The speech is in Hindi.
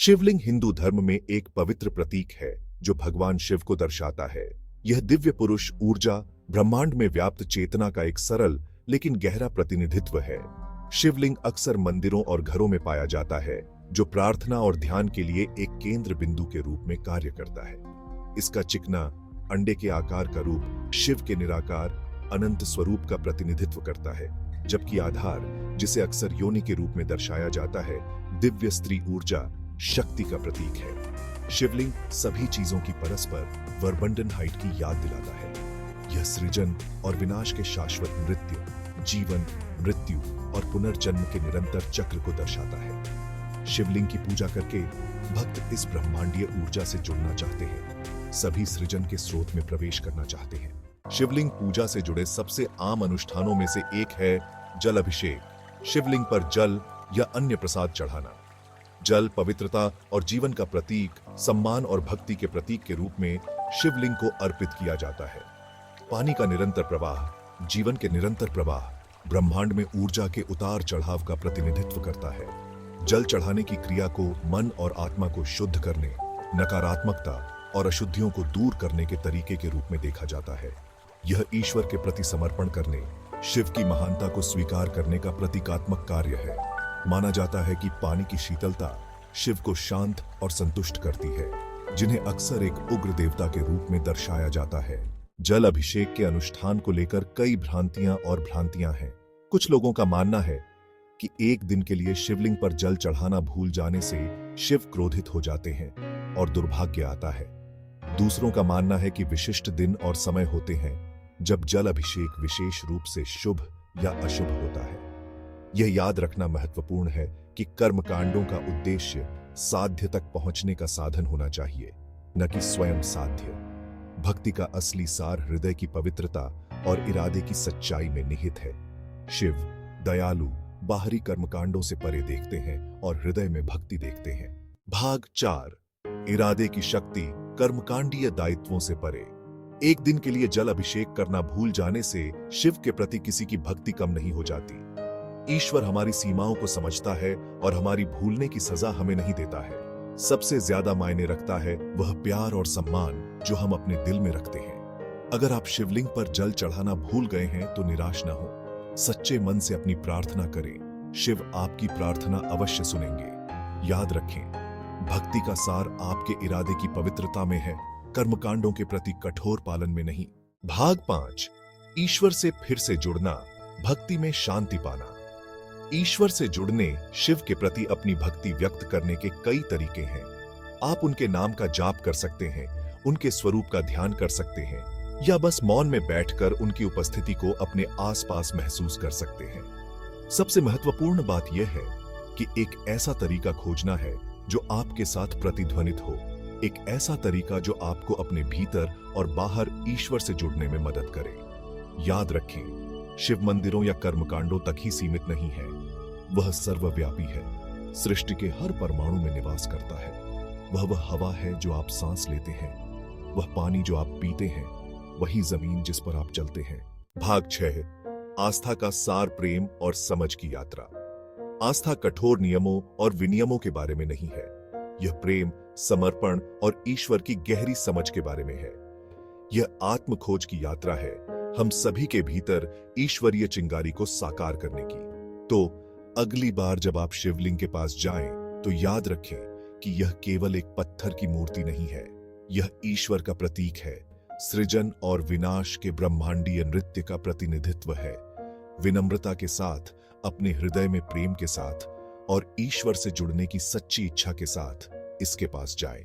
शिवलिंग हिंदू धर्म में एक पवित्र प्रतीक है जो भगवान शिव को दर्शाता है। यह दिव्य पुरुष, ऊर्जा, ब्रह्मांड में व्याप्त चेतना का एक सरल लेकिन गहरा प्रतिनिधित्व है। शिवलिंग अक्सर मंदिरों और घरों में पाया जाता है, जो प्रार्थना और ध्यान के लिए एक केंद्र बिंदु के रूप में कार्य करता है। इसका चिकना, अंडे के आकार का रूप शिव के निराकार, अनंत स्वरूप का प्रतिनिधित्व करता है, जबकि आधार, जिसे अक्सर योनि के रूप में दर्शाया जाता है, दिव्य स्त्री ऊर्जा, शक्ति का प्रतीक है। शिवलिंग सभी चीजों की परस्पर वर्बंडन हाइट की याद दिलाता है। यह सृजन और विनाश के शाश्वत मृत्यु, जीवन, मृत्यु और पुनर्जन्म के निरंतर चक्र को दर्शाता है। शिवलिंग की पूजा करके भक्त इस ब्रह्मांडीय ऊर्जा से जुड़ना चाहते हैं, सभी सृजन के स्रोत में प्रवेश करना चाहते हैं। शिवलिंग पूजा से जुड़े सबसे आम अनुष्ठानों में से एक है जल अभिषेक। शिवलिंग पर जल या अन्य प्रसाद चढ़ाना। जल पवित्रता और जीवन का प्रतीक, सम्मान और भक्ति के प्रतीक के रूप में शिवलिंग को अर्पित किया जाता है। पानी का निरंतर प्रवाह, जीवन के निरंतर प्रवाह, ब्रह्मांड में ऊर्जा के उतार चढ़ाव का प्रतिनिधित्व करता है। जल चढ़ाने की क्रिया को मन और आत्मा को शुद्ध करने, नकारात्मकता और अशुद्धियों को दूर करने के तरीके के रूप में देखा जाता है। यह ईश्वर के प्रति समर्पण करने, शिव की महानता को स्वीकार करने का प्रतीकात्मक कार्य है। माना जाता है कि पानी की शीतलता शिव को शांत और संतुष्ट करती है, जिन्हें अक्सर एक उग्र देवता के रूप में दर्शाया जाता है। जल अभिषेक के अनुष्ठान को लेकर कई भ्रांतियां हैं। कुछ लोगों का मानना है कि एक दिन के लिए शिवलिंग पर जल चढ़ाना भूल जाने से शिव क्रोधित हो जाते हैं और दुर्भाग्य आता है। दूसरों का मानना है कि विशिष्ट दिन और समय होते हैं जब जल अभिषेक विशेष रूप से शुभ या अशुभ होता है। यह याद रखना महत्वपूर्ण है कि कर्मकांडों का उद्देश्य साध्य तक पहुंचने का साधन होना चाहिए, न कि स्वयं साध्य। भक्ति का असली सार हृदय की पवित्रता और इरादे की सच्चाई में निहित है। शिव दयालु, बाहरी कर्मकांडों से परे देखते हैं और हृदय में भक्ति देखते हैं। भाग 4, इरादे की शक्ति कर्मकांडीय दायित्वों से परे। एक दिन के लिए जल अभिषेक करना भूल जाने से शिव के प्रति किसी की भक्ति कम नहीं हो जाती। ईश्वर हमारी सीमाओं को समझता है और हमारी भूलने की सजा हमें नहीं देता है। सबसे ज्यादा मायने रखता है वह प्यार और सम्मान जो हम अपने दिल में रखते हैं। अगर आप शिवलिंग पर जल चढ़ाना भूल गए हैं तो निराश न हो। सच्चे मन से अपनी प्रार्थना करें, शिव आपकी प्रार्थना अवश्य सुनेंगे। याद रखें, भक्ति का सार आपके इरादे की पवित्रता में है, कर्मकांडों के प्रति कठोर पालन में नहीं। भाग 5, ईश्वर से फिर से जुड़ना, भक्ति में शांति पाना। ईश्वर से जुड़ने, शिव के प्रति अपनी भक्ति व्यक्त करने के कई तरीके हैं। आप उनके नाम का जाप कर सकते हैं, उनके स्वरूप का ध्यान कर सकते हैं, या बस मौन में बैठकर उनकी उपस्थिति को अपने आसपास महसूस कर सकते हैं। सबसे महत्वपूर्ण बात यह है कि एक ऐसा तरीका खोजना है जो आपके साथ प्रतिध्वनित हो, एक ऐसा तरीका जो आपको अपने भीतर और बाहर ईश्वर से जुड़ने में मदद करे। याद रखें, शिव मंदिरों या कर्मकांडों तक ही सीमित नहीं है। वह सर्वव्यापी है, सृष्टि के हर परमाणु में निवास करता है। वह हवा है जो आप सांस लेते हैं, वह पानी जो आप पीते हैं, वही जमीन जिस पर आप चलते हैं। भाग 6, आस्था का सार, प्रेम और समझ की यात्रा। आस्था कठोर नियमों और विनियमों के बारे में नहीं है। यह प्रेम, समर्पण और ईश्वर की गहरी समझ के बारे में है। यह आत्म खोज की यात्रा है, हम सभी के भीतर ईश्वरीय चिंगारी को साकार करने की। तो अगली बार जब आप शिवलिंग के पास जाएं, तो याद रखें कि यह केवल एक पत्थर की मूर्ति नहीं है, यह ईश्वर का प्रतीक है, सृजन और विनाश के ब्रह्मांडीय नृत्य का प्रतिनिधित्व है। विनम्रता के साथ, अपने हृदय में प्रेम के साथ और ईश्वर से जुड़ने की सच्ची इच्छा के साथ इसके पास जाएं।